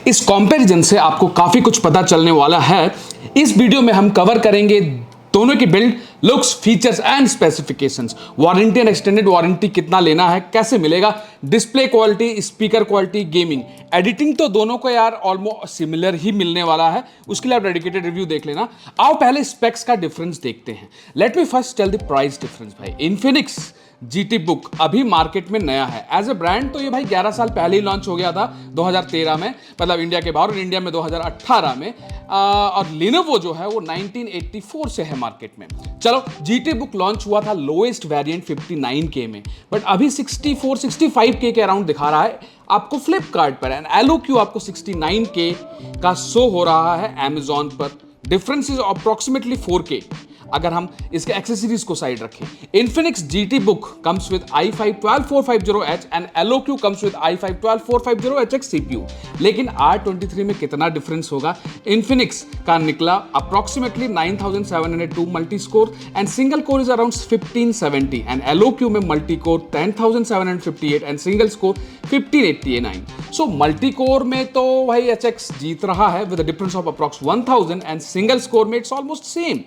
इस कंपैरिजन से आपको काफी कुछ पता चलने वाला है। इस वीडियो में हम कवर करेंगे दोनों की build, looks, features and specifications, warranty and extended warranty कितना लेना है, कैसे मिलेगा, display quality, speaker quality, gaming, editing तो दोनों को यार ऑलमोस्ट सिमिलर ही मिलने वाला है, उसके लिए आप डेडिकेटेड रिव्यू देख लेना। आओ पहले स्पेक्स का डिफरेंस देखते हैं। Let me first tell the price difference. भाई इन्फिनिक्स GT Book अभी मार्केट में नया है एज ए ब्रांड, तो ये भाई 11 साल पहले ही लॉन्च हो गया था 2013 में, मतलब इंडिया के बाहर, और इंडिया में 2018 में। और Lenovo जो है वो 1984 से है मार्केट में। चलो GT Book लॉन्च हुआ था लोएस्ट वेरिएंट 59K में, बट अभी 64-65K के अराउंड दिखा रहा है आपको फ्लिपकार्ट पर, एंड LOQ आपको 69K का शो हो रहा है Amazon पर। डिफरेंस इज अप्रोक्सीमेटली 4K अगर हम इसके एक्सेसरीज को साइड रखें। Infinix GT Book comes with i5-12450H and LOQ comes with i5-12450HX CPU। लेकिन R23 में कितना डिफरेंस होगा? Infinix का निकला approximately 9702 multi score and single core is around 1570, and LOQ में multi core 10758 and single score 1589। So multi core में तो भाई HX जीत रहा है with difference of approx 1000, and single score में इट्स ऑलमोस्ट सेम।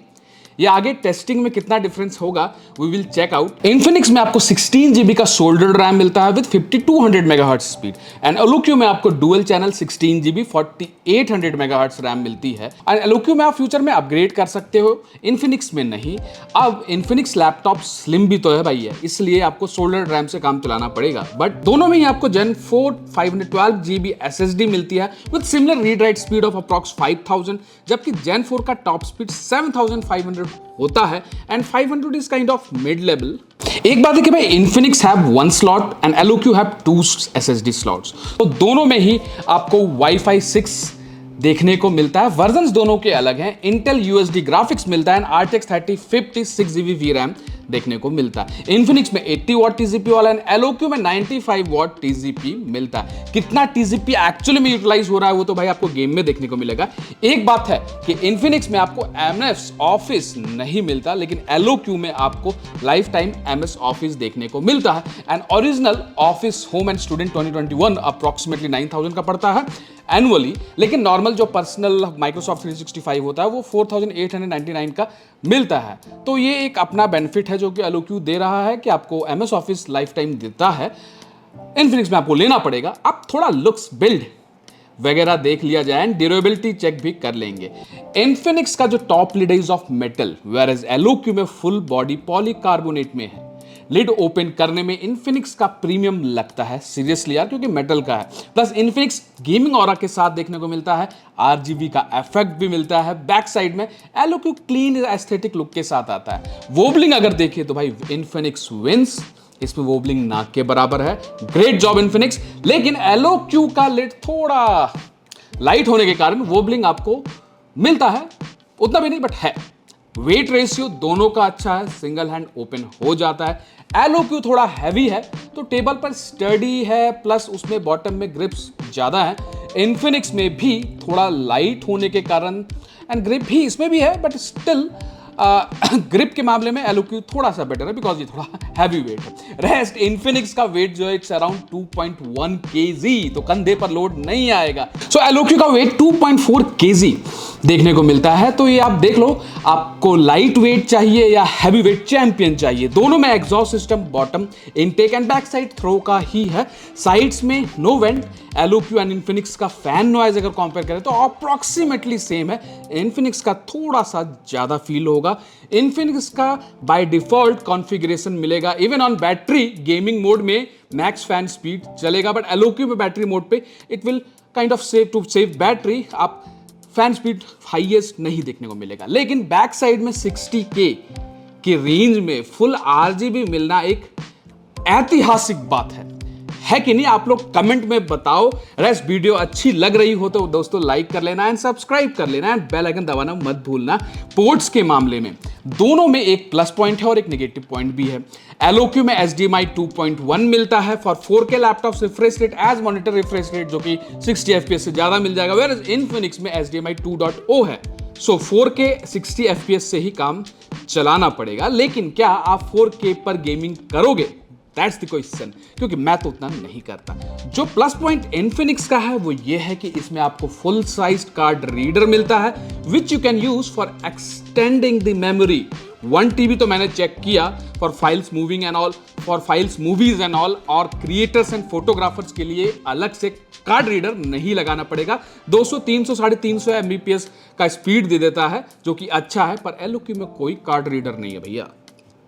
ये आगे टेस्टिंग में कितना डिफरेंस होगा we will check out. Infinix में आपको 16 GB का सोल्डर्ड रैम मिलता है with 5200 megahertz speed, and LOQ में आपको dual channel 16 GB 4800 megahertz RAM मिलती है। एंड LOQ में आप फ्यूचर में अपग्रेड कर सकते हो, इन्फिनिक्स में नहीं। अब इन्फिनिक्स लैपटॉप स्लिम भी तो है भाई, है इसलिए आपको सोल्डर्ड रैम से काम चलाना पड़ेगा, बट दोनों में ही आपको Gen 4 512 GB SSD मिलती है with similar read write speed of approx 5000, जबकि Gen 4 का टॉप स्पीड 7500 होता है, and 500 is kind of mid level. एक बात है कि भाई Infinix have 1 slot and LOQ have 2 SSD slots, तो दोनों में ही आपको Wi-Fi 6 देखने को मिलता है। वर्जन्स दोनों के अलग हैं। Intel USD ग्राफिक्स मिलता है एंड RTX 3050 6GB VRAM देखने को मिलता है। Infinix में 80 वाट TCP वाला एंड LOQ में 95 वाट TCP मिलता है। कितना TCP एक्चुअली में यूटिलाइज हो रहा है वो तो भाई आपको गेम में देखने को मिलेगा। एक बात है कि Infinix में आपको MS ऑफिस नहीं मिलता, लेकिन LOQ में आपको लाइफ टाइम MS ऑफिस देखने को मिलता है, and original office home and student 2021 approximately 9000 का पड़ता है एनुअली, लेकिन नॉर्मल जो पर्सनल माइक्रोसॉफ्ट 365 होता है वो 4899 का मिलता है। तो ये एक अपना बेनिफिट है जो कि LOQ दे रहा है कि आपको MS ऑफिस लाइफ टाइम देता है, Infinix में आपको लेना पड़ेगा। अब थोड़ा लुक्स, बिल्ड वगैरह देख लिया जाए एंड ड्यूरेबिलिटी चेक भी कर लेंगे। Infinix का जो top lid is of metal, whereas LOQ में फुल बॉडी पॉलीकार्बोनेट में है। लिड ओपन करने में Infinix का प्रीमियम लगता है सीरियसली यार, क्योंकि मेटल का है। प्लस Infinix गेमिंग ऑरा के साथ देखने को मिलता है, RGB का इफेक्ट भी मिलता है। बैक साइड में LOQ क्लीन एस्थेटिक लुक के साथ आता है। वोबलिंग अगर देखें तो भाई Infinix विंस, इसमें वोबलिंग नाक के बराबर है। ग्रेट जॉब Infinix, लेकिन LOQ का लिड थोड़ा लाइट होने के कारण वोबलिंग आपको मिलता है, उतना भी नहीं बट है। वेट रेशियो दोनों का अच्छा है, सिंगल हैंड ओपन हो जाता है। LOQ थोड़ा हैवी है तो टेबल पर स्टडी है, प्लस उसमें बॉटम में ग्रिप्स ज्यादा है। Infinix में भी थोड़ा लाइट होने के कारण, एंड ग्रिप भी इसमें भी है, बट स्टिल ग्रिप के मामले में LOQ थोड़ा सा बेटर है बिकॉज ये थोड़ा हैवी वेट है। रेस्ट Infinix का वेट जो है इट्स अराउंड 2.1 kg, तो कंधे पर लोड नहीं आएगा। सो LOQ का वेट 2.4 kg देखने को मिलता है। तो ये आप देख लो, आपको लाइट वेट चाहिए या हैवी वेट चैंपियन चाहिए। दोनों में exhaust system bottom intake and back side throw का ही है। साइड्स में no vent. LOQ and Infinix का फैन नॉइज अगर कंपेयर करें तो अप्रोक्सीमेटली सेम है। Infinix का थोड़ा सा ज्यादा फील होगा। Infinix का बाय डिफॉल्ट कॉन्फ़िगरेशन मिलेगा even on battery gaming mode में मैक्स फैन स्पीड चलेगा, बट LOQ में बैटरी मोड पे it will kind of save battery, आप फैन स्पीड हाईएस्ट नहीं देखने को मिलेगा। लेकिन बैक साइड में 60K की रेंज में फुल RGB मिलना एक ऐतिहासिक बात है कि नहीं? आप लोग कमेंट में बताओ। रेस्ट वीडियो अच्छी लग रही हो तो दोस्तों लाइक कर लेना एंड सब्सक्राइब कर लेना एंड बेल आइकन दबाना मत भूलना। पोर्ट्स के मामले में दोनों में एक प्लस पॉइंट है और एक नेगेटिव पॉइंट भी है। LOQ में HDMI 2.1 मिलता है for 4K laptop refresh rate as monitor refresh rate जो कि 60 FPS से ज्यादा मिल जाएगा, वेयर Infinix में HDMI 2.0 है। सो 4K 60 FPS से ही काम चलाना पड़ेगा। लेकिन क्या आप 4K पर गेमिंग करोगे? दैट्स द क्वेश्चन, क्योंकि मैं तो उतना नहीं करता। जो प्लस पॉइंट इन्फिनिक्स का है वो ये है कि इसमें आपको फुल साइज कार्ड रीडर मिलता है which you can use for extending the memory. 1 TB तो मैंने चेक किया for files moving and all, for files movies and all, और क्रिएटर्स एंड फोटोग्राफर्स के लिए अलग से कार्ड रीडर नहीं लगाना पड़ेगा। 200 300 350 MBPS का स्पीड दे देता है जो कि अच्छा है, पर एलओक्यू में कोई कार्ड रीडर नहीं है भैया।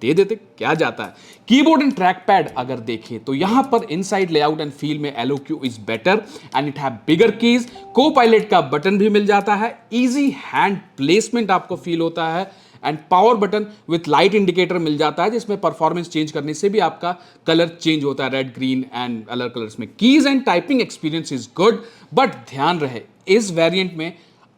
दे देते क्या जाता है। कीबोर्ड एंड ट्रैक पैड अगर देखें तो यहां पर इनसाइड लेआउट एंड फील में LOQ is better and it have bigger keys. Copilot का बटन भी मिल जाता है, इजी हैंड प्लेसमेंट आपको फील होता है, and power button with light indicator मिल जाता है जिसमें परफॉर्मेंस चेंज करने से भी आपका कलर चेंज होता है, red green and other colours में। Keys and typing experience is good, but ध्यान रहे इस वेरिएंट में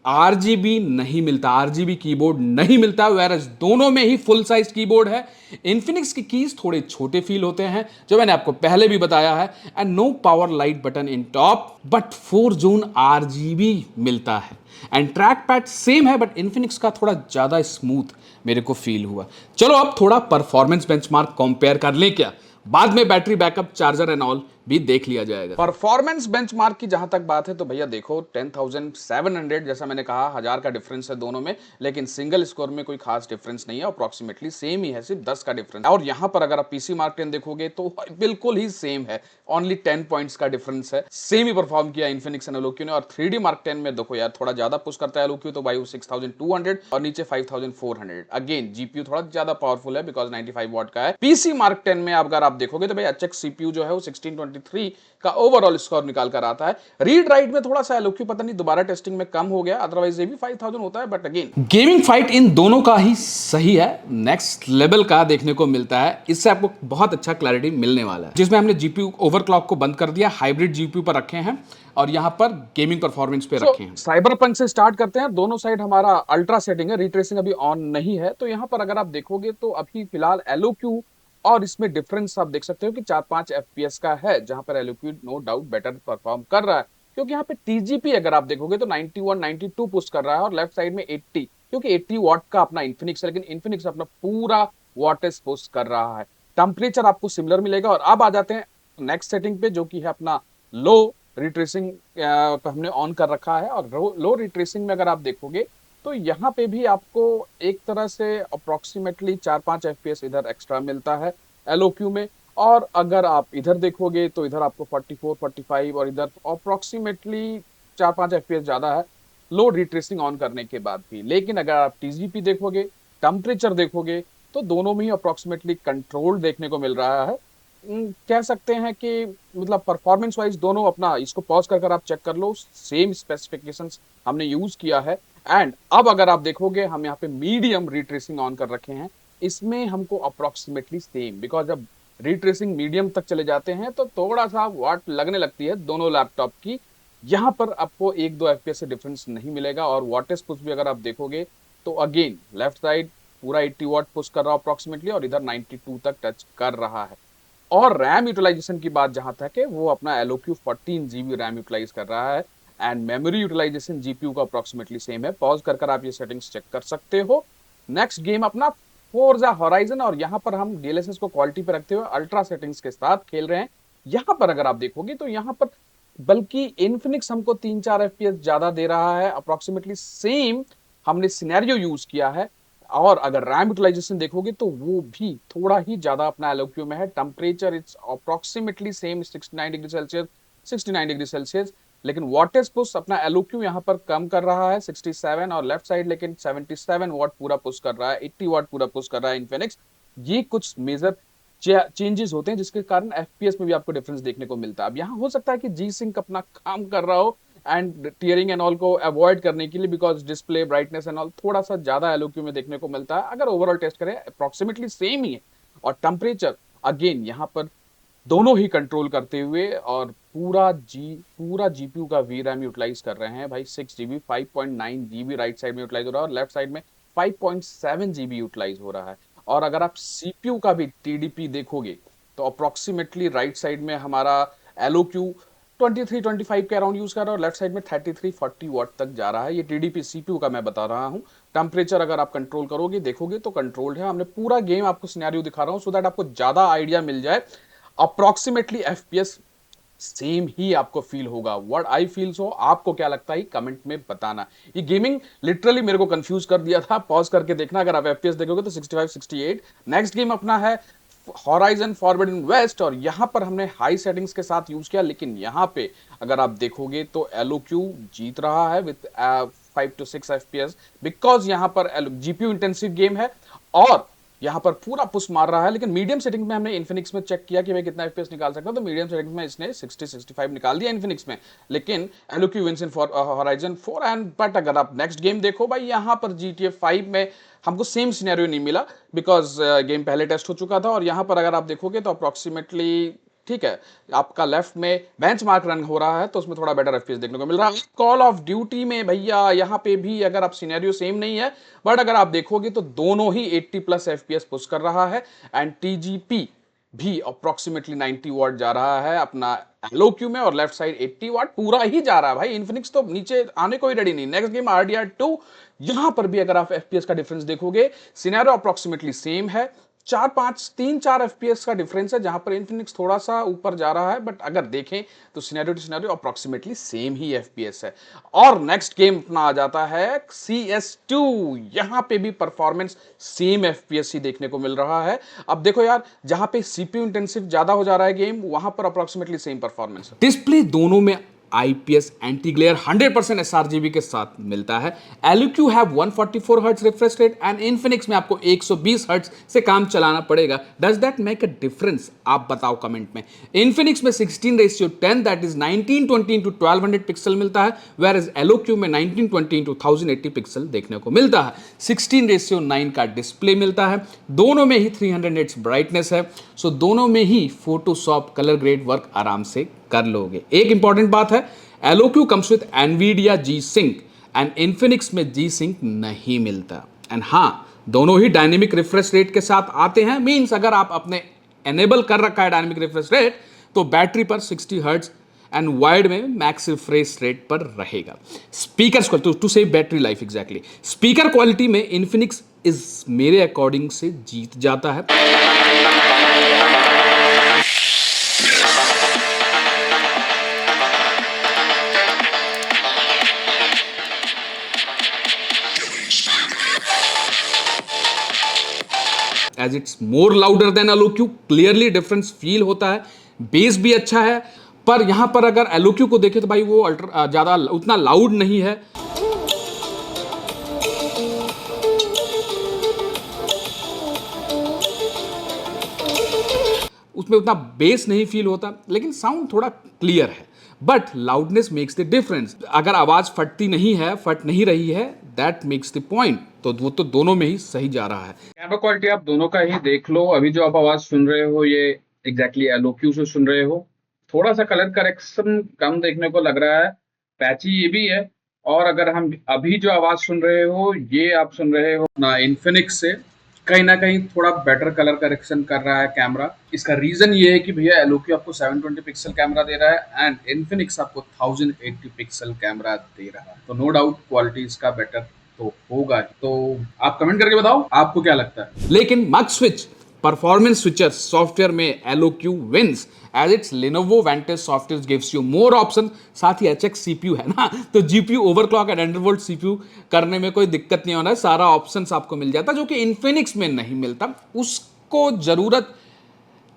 आरजीबी नहीं मिलता, आरजीबी कीबोर्ड नहीं मिलता, वेरस दोनों में ही फुल साइज कीबोर्ड है। इन्फिनिक्स की कीज थोड़े छोटे फील होते हैं जो मैंने आपको पहले भी बताया है, and no power light button in top, but 4 zone RGB मिलता है। एंड ट्रैक पैड सेम है बट इन्फिनिक्स का थोड़ा ज्यादा स्मूथ मेरे को फील हुआ। चलो अब थोड़ा परफॉर्मेंस बेंचमार्क कंपेयर कर लें क्या, बाद में battery backup, charger and all भी देख लिया जाएगा। परफॉर्मेंस बेंचमार्क की जहां तक बात है तो भैया देखो 10,700, जैसा मैंने कहा 1000 का डिफरेंस है दोनों में, लेकिन सिंगल स्कोर में कोई खास डिफरेंस नहीं है, अप्रोक्सीमेटली सेम ही है, सिर्फ 10 का डिफरेंस। और यहां पर अगर आप पीसी मार्क 10 देखोगे तो बिल्कुल ही सेम है, ओनली 10 पॉइंट्स का डिफरेंस है। सेम ही परफॉर्म किया इन्फिनिक्स एंड एलओक्यू ने। और 3D मार्क 10 में देखो यार थोड़ा ज्यादा पुश करता है एलओक्यू, तो भाई 6200 और नीचे 5400। अगेन जीपीयू थोड़ा ज्यादा पावरफुल है बिकॉज 95 वॉट का है। पीसी मार्क 10 में अगर आप देखोगे तो भाई एचएक्स सीपीयू जो है वो 1623 का ओवरऑल स्कोर निकाल कर आता है। रीड राइट में थोड़ा सा एलओक्यू पता नहीं दोबारा टेस्टिंग में कम हो गया, अदरवाइज ये भी 5000 होता है, but again gaming fight in दोनों का ही सही है, नेक्स्ट लेवल का देखने को मिलता है। इससे आपको बहुत अच्छा क्लैरिटी मिलने वाला है, जिसमें हमने जीपीयू ओवरक्लॉक को बंद कर दिया, हाइब्रिड जीपीयू पर रखे हैं और यहां पर गेमिंग परफॉर्मेंस पे रखे हैं। साइबरपंक से स्टार्ट करते हैं। दोनों साइड हमारा अल्ट्रा सेटिंग है, रीट्रेसिंग अभी ऑन नहीं है, तो यहां पर अगर आप देखोगे तो अभी फिलहाल एलओक्यू और इसमें डिफरेंस आप देख सकते हो कि 4-5 FPS का है, जहां पर एलओक्यू नो डाउट बेटर परफॉर्म कर रहा है, क्योंकि यहाँ पे टीजीपी अगर आप देखोगे तो 91 92 पुश कर रहा है और लेफ्ट साइड में 80, क्योंकि 80 वॉट का अपना इन्फिनिक्स है, लेकिन इन्फिनिक्स अपना पूरा वॉटेज पुश कर रहा है। टेम्परेचर आपको सिमिलर मिलेगा। और अब आ जाते हैं नेक्स्ट सेटिंग पे जो कि है अपना लो रिट्रेसिंग को हमने ऑन कर रखा है। और लो रिट्रेसिंग में अगर आप देखोगे तो यहाँ पे भी आपको एक तरह से अप्रोक्सीमेटली 4-5 FPS इधर एक्स्ट्रा मिलता है एलओक्यू में। और अगर आप इधर देखोगे तो इधर आपको 44 45 और इधर अप्रोक्सीमेटली 4-5 FPS ज्यादा है लो रिट्रेसिंग ऑन करने के बाद भी। लेकिन अगर आप टीजीपी देखोगे, टेम्परेचर देखोगे तो दोनों में ही अप्रोक्सीमेटली कंट्रोल देखने को मिल रहा है। कह सकते हैं कि मतलब परफॉर्मेंस वाइज दोनों अपना, इसको पॉज कर आप चेक कर लो, सेम स्पेसिफिकेशंस हमने यूज किया है। एंड अब अगर आप देखोगे हम यहाँ पे मीडियम रिट्रेसिंग ऑन कर रखे हैं, इसमें हमको अप्रोक्सीमेटली सेम, बिकॉज जब रिट्रेसिंग मीडियम तक चले जाते हैं तो थोड़ा सा वाट लगने लगती है दोनों लैपटॉप की। यहाँ पर आपको 1-2 FPS से डिफरेंस नहीं मिलेगा। और वाटेज पुश भी अगर आप देखोगे तो अगेन लेफ्ट साइड पूरा 80 वॉट पुश कर रहा है अप्रोक्सीमेटली और इधर 92 तक टच कर रहा है। और रैम यूटिलाइजेशन की बात जहां तक है वो अपना एलओक्यू 14 GB रैम यूटिलाइज कर रहा है एंड मेमोरी यूटिलाइजेशन जीपीयू का अप्रोक्सीमेटली सेम है। पॉज कर आप ये सेटिंग्स चेक कर सकते हो। नेक्स्ट गेम अपना फोर्जा होराइजन, और यहाँ पर हम डीएलएसएस को क्वालिटी पे रखते हुए अल्ट्रा सेटिंग्स के साथ खेल रहे हैं। यहाँ पर अगर आप देखोगे तो यहाँ पर बल्कि इन्फिनिक्स हमको 3-4 FPS ज्यादा दे रहा है, अप्रोक्सीमेटली सेम हमने सिनेरियो यूज किया है। और अगर रैम यूटिलाइजेशन देखोगे तो वो भी थोड़ा ही ज्यादा अपना एलओक्यू में है। Temperature it's approximately same 69 degree Celsius 69 degree Celsius, लेकिन वाटेज पुश अपना एलओक्यू यहाँ पर कम कर रहा है 67 और लेफ्ट साइड लेकिन 77 वॉट पूरा पुश कर रहा है, 80 वॉट पूरा पुश कर रहा है इन्फिनिक्स। ये कुछ मेजर चेंजेस होते हैं जिसके कारण एफपीएस में भी आपको डिफरेंस देखने को मिलता है। अब यहाँ हो सकता है कि जी सिंक अपना काम कर रहा हो एंड टीयरिंग एंड ऑल को अवॉइड करने के लिए, because display brightness and all थोड़ा सा ज्यादा एलओक्यू में देखने को मिलता है। अगर ओवरऑल टेस्ट करें अप्रोक्सीमेटली सेम ही है। और टेम्परेचर अगेन यहाँ पर दोनों ही कंट्रोल करते हुए और पूरा जीपीयू का वीरैम यूटिलाइज कर रहे हैं भाई। 6 GB 5.9 GB राइट साइड में यूटिलाइज हो रहा है और लेफ्ट साइड में 5.7 GB यूटिलाइज हो रहा है। और अगर आप सीपीयू का भी टीडीपी देखोगे तो अप्रोक्सीमेटली राइट साइड में हमारा एलओक्यू 23-25 के अराउंड यूज कर रहा है और लेफ्ट साइड में 33-40 वॉट तक जा रहा है। ये टीडीपी सीपीयू का मैं बता रहा हूँ। टेम्परेचर अगर आप कंट्रोल करोगे देखोगे तो कंट्रोल्ड है। हमने पूरा गेम आपको सिनेरियो दिखा रहा हूँ सो दैट आपको ज्यादा आइडिया मिल जाए। अप्रोक्सीमेटली एफपीएस सेम ही आपको फील होगा। व्हाट आई फील, सो आपको क्या लगता है कमेंट में बताना। ये गेमिंग लिटरली मेरे को कंफ्यूज कर दिया था, पॉज करके देखना अगर आप एफपीएस देखोगे तो 65 68। नेक्स्ट गेम अपना है हॉराइजन फॉरबिडन वेस्ट, और यहां पर हमने हाई सेटिंग्स के साथ यूज किया, लेकिन यहां पे अगर आप देखोगे तो एलओक्यू जीत रहा है विथ 5 to 6 एफपीएस, बिकॉज यहां पर जीपीयू इंटेंसिव गेम है और यहां पर पूरा पुश मार रहा है। लेकिन मीडियम सेटिंग में हमने इन्फिनिक्स में चेक किया कि भाई कितना एफपीएस निकाल सकता है, तो मीडियम सेटिंग में इसने 60 65 निकाल दिया इन्फिनिक्स में। लेकिन LOQ wins in Horizon 4 and but अगर आप नेक्स्ट गेम देखो भाई, यहां पर जीटीए 5 में हमको सेम सिनेरियो नहीं मिला, बिकॉज गेम पहले टेस्ट हो चुका था। और यहां पर अगर आप देखोगे तो अप्रोक्सीमेटली ठीक है, आपका लेफ्ट में बेंचमार्क रन हो रहा है तो उसमें थोड़ा बेटर एफपीएस देखने को मिल रहा है। कॉल ऑफ ड्यूटी में भैया यहाँ पे भी अगर आप सिनेरियो सेम नहीं है, बट अगर आप देखोगे तो दोनों ही 80+ एफपीएस पुश कर रहा है। एंड टीजीपी भी अप्रोक्सीमेटली 90 वॉट जा रहा है अपना एलओक्यू में, और लेफ्ट साइड 80 वॉट पूरा ही जा रहा है भाई। इन्फिनिक्स तो नीचे आने को ही रेडी नहीं। नेक्स्ट गेम RDR2, यहां पर भी अगर आप एफपीएस का डिफरेंस देखोगे, सिनेरियो अप्रोक्सीमेटली सेम है। 3-4 एफपीएस का डिफरेंस है, जहां पर इन्फिनिक्स थोड़ा सा ऊपर जा रहा है, बट अगर देखें तो scenario to scenario approximately same ही एफपीएस है। और नेक्स्ट गेम अपना आ जाता है CS2, यहां पे भी परफॉर्मेंस सेम एफपीएस ही देखने को मिल रहा है। अब देखो यार, जहां पे सीपीयू इंटेंसिव ज्यादा हो जा रहा है गेम, वहां पर अप्रोक्सीमेटली सेम परफॉर्मेंस है। डिस्प्ले दोनों में आईपीएस एंटी ग्लेयर 100% sRGB के साथ मिलता है। LQ have 144 hertz refresh rate and Infinix में आपको 120 हर्ट्ज से काम चलाना पड़ेगा। Does that make a difference? आप बताओ कमेंट में। इन्फिनिक्स में 16:10 दैट इज 1920x1200 पिक्सल मिलता है, वेयर एज एलक्यू में 1920x1080 पिक्सल देखने को मिलता है। 16:9 का डिस्प्ले मिलता है, दोनों में ही 300 निट्स ब्राइटनेस है, सो दोनों में ही फोटोशॉप कलर ग्रेड वर्क आराम से कर लोगे। एक इंपॉर्टेंट बात है, LOQ comes with Nvidia G sync and Infinix में जी सिंक नहीं मिलता। एंड हाँ, दोनों ही डायनेमिक रिफ्रेश रेट के साथ आते हैं। मींस अगर आप अपने एनेबल कर रखा है डायनेमिक रिफ्रेश रेट, तो बैटरी पर 60 हर्ट्ज एंड वाइड में मैक्स रिफ्रेश रेट पर रहेगा। Speaker to save battery life, exactly speaker quality में इन्फिनिक्स इज मेरे अकॉर्डिंग से जीत जाता है। As it's more louder than LOQ, clearly difference feel होता है। बेस भी अच्छा है, पर यहां पर अगर एलओक्यू को देखें तो भाई वो ज्यादा उतना लाउड नहीं है। उसमें उतना बेस नहीं फील होता, लेकिन साउंड थोड़ा क्लियर है। But loudness makes the difference. अगर आवाज फटती नहीं है, फट नहीं रही है, दैट मेक्स द पॉइंट। तो वो तो दोनों में ही सही जा रहा है। कैमरा क्वालिटी आप दोनों का ही देख लो। अभी जो आप आवाज सुन रहे हो, ये एग्जैक्टली एलओक्यू से सुन रहे हो। थोड़ा सा कलर करेक्शन कम देखने को लग रहा है, पैची ये भी है। और अगर हम अभी जो आवाज सुन रहे हो, ये आप सुन रहे हो ना इन्फिनिक्स से, कहीं ना कहीं थोड़ा बेटर कलर करेक्शन कर रहा है कैमरा। इसका रीजन ये है कि भैया एलओक्यू आपको 720 पिक्सल कैमरा दे रहा है एंड इन्फिनिक्स आपको 1080 पिक्सल कैमरा दे रहा है, तो नो डाउट क्वालिटी इसका बेटर तो होगा। तो आप कमेंट करके बताओ आपको क्या लगता है। लेकिन मग स्विच परफॉर्मेंस स्विचर सॉफ्टवेयर में LOQ wins, as it's Lenovo Vantage software gives you more option. साथ ही HX CPU है ना, तो GPU overclock and undervolt CPU करने में कोई दिक्कत नहीं होना है। सारा ऑप्शंस आपको मिल जाता जो कि इन्फिनिक्स में नहीं मिलता, उसको जरूरत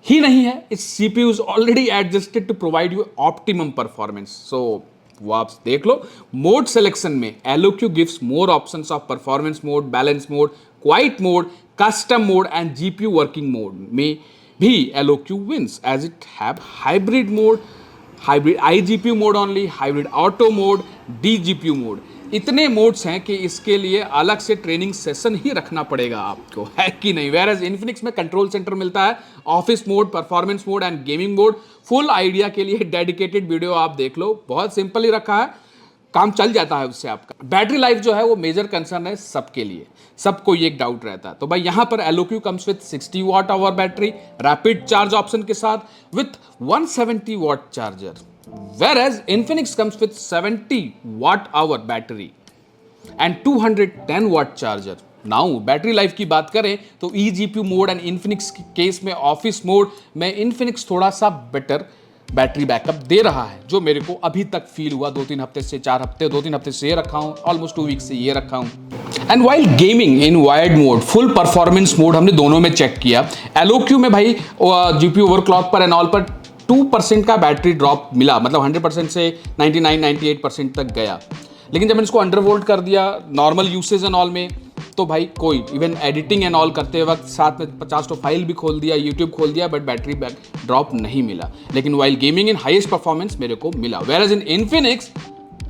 ही नहीं है। It's CPU is already adjusted to provide you optimum performance. So वो आप देख लो। मोड सिलेक्शन में LOQ gives more options of performance mode, balance mode, quiet mode, custom mode and GPU working mode में भी LOQ wins, as it have hybrid mode, hybrid iGPU mode only, hybrid auto mode, DGPU mode. इतने modes हैं कि इसके लिए अलग से training session ही रखना पड़ेगा आपको, है कि नहीं। वेयर एज इन्फिनिक्स में कंट्रोल सेंटर मिलता है, office mode, performance mode and gaming mode. Full idea के लिए डेडिकेटेड वीडियो आप देख लो, बहुत सिंपल ही रखा है, काम चल जाता है उससे आपका। बैटरी लाइफ जो है वो मेजर कंसर्न है सबके लिए, सबको ये एक डाउट रहता है। तो भाई यहां पर LOQ comes with 60 watt hour battery, rapid charge option के साथ with 170 watt charger, whereas Infinix comes with 70 watt hour battery and 210 watt charger now battery life की बात करें तो eGPU मोड एंड इन्फिनिक्स के केस में ऑफिस मोड में Infinix थोड़ा सा बेटर बैटरी बैकअप दे रहा है, जो मेरे को अभी तक फील हुआ 2-3 हफ्ते से, 4 हफ्ते, 2-3 हफ्ते से ये रखा हूँ, ऑलमोस्ट 2 वीक से ये रखा हूँ। And while gaming in wired mode, full performance mode हमने दोनों में चेक किया। LOQ में भाई GPU ओवरक्लॉक पर एंड ऑल पर 2% का बैटरी ड्रॉप मिला, मतलब 100% से 99-98% तक गया। लेकिन जब मैंने इसको अंडरवोल्ट कर दिया नॉर्मल यूसेज एंड ऑल में, तो भाई कोई इवन एडिटिंग एंड ऑल करते वक्त साथ में 50 तो फाइल भी खोल दिया, यूट्यूब खोल दिया, बट बैटरी बैक ड्रॉप नहीं मिला। लेकिन while gaming in highest performance मेरे को मिला, whereas in Infinix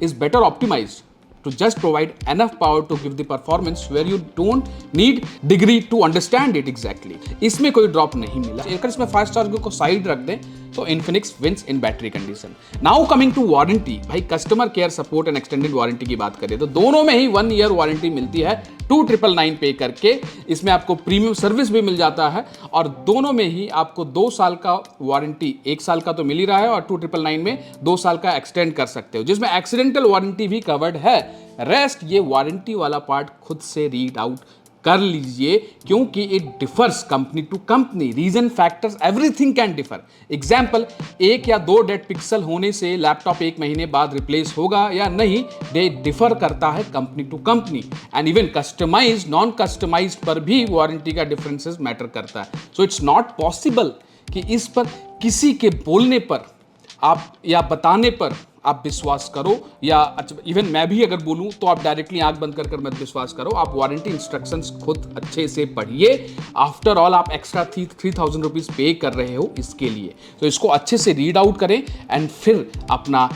is better optimised to just provide enough power to give the performance where you don't need degree to understand it exactly। इसमें कोई drop नहीं मिला। अगर इसमें फास्ट चार्ज को साइड रख दें तो Infinix wins in battery condition. Now coming to warranty, भाई customer care support and extended warranty की बात करें तो दोनों में ही 1 ईयर वारंटी मिलती है 2999 पे करके। इसमें आपको प्रीमियम सर्विस भी मिल जाता है और दोनों में ही आपको 2 साल का वारंटी, 1 साल का तो मिल ही रहा है और 2999 में 2 साल का एक्सटेंड कर सकते हो, जिसमें एक्सीडेंटल वारंटी भी कवर्ड है। रेस्ट ये वारंटी वाला पार्ट खुद से रीड आउट कर लीजिए, क्योंकि it differs company to company, reason factors everything can differ. Example, 1 या 2 डेड पिक्सल होने से लैपटॉप 1 महीने बाद रिप्लेस होगा या नहीं, दे डिफर करता है company to company. And even customise non customise पर भी वारंटी का डिफरेंसेस मैटर करता है। सो इट्स नॉट पॉसिबल कि इस पर किसी के बोलने पर आप या बताने पर आप विश्वास करो, या इवन मैं भी अगर बोलूं तो आप डायरेक्टली आंख बंद कर मत विश्वास करो। आप वारंटी इंस्ट्रक्शंस खुद अच्छे से पढ़िए। आफ्टर ऑल आप एक्स्ट्रा 3000 रुपीज पे कर रहे हो इसके लिए, तो इसको अच्छे से रीड आउट करें एंड फिर अपना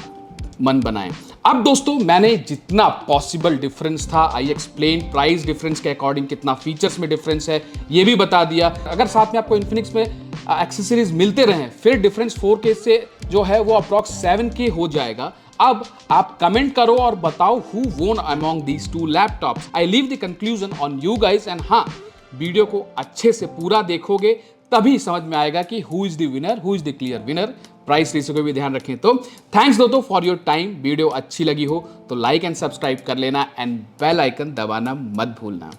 मन बनाएं। अब दोस्तों मैंने जितना पॉसिबल डिफरेंस था आई एक्सप्लेन, प्राइस डिफरेंस के अकॉर्डिंग कितना फीचर्स में डिफरेंस है ये भी बता दिया। अगर साथ में आपको इन्फिनिक्स में एक्सेसरीज मिलते रहें फिर डिफरेंस 4K से जो है वो अप्रॉक्स 7K हो जाएगा। अब आप कमेंट करो और बताओ हु वोन among these 2 laptops. I leave the conclusion on you guys and हाँ, वीडियो को अच्छे से पूरा देखोगे तभी समझ में आएगा कि who is the winner, who is the clear winner. Price ratio को भी ध्यान रखें। तो थैंक्स दोस्तों फॉर योर टाइम। वीडियो अच्छी लगी हो तो लाइक एंड सब्सक्राइब कर लेना एंड बेल आइकन दबाना मत भूलना।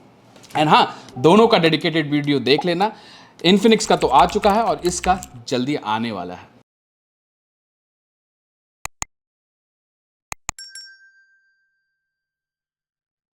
एंड हाँ, दोनों का डेडिकेटेड वीडियो देख लेना। इन्फिनिक्स का तो आ चुका है और इसका जल्दी आने वाला है।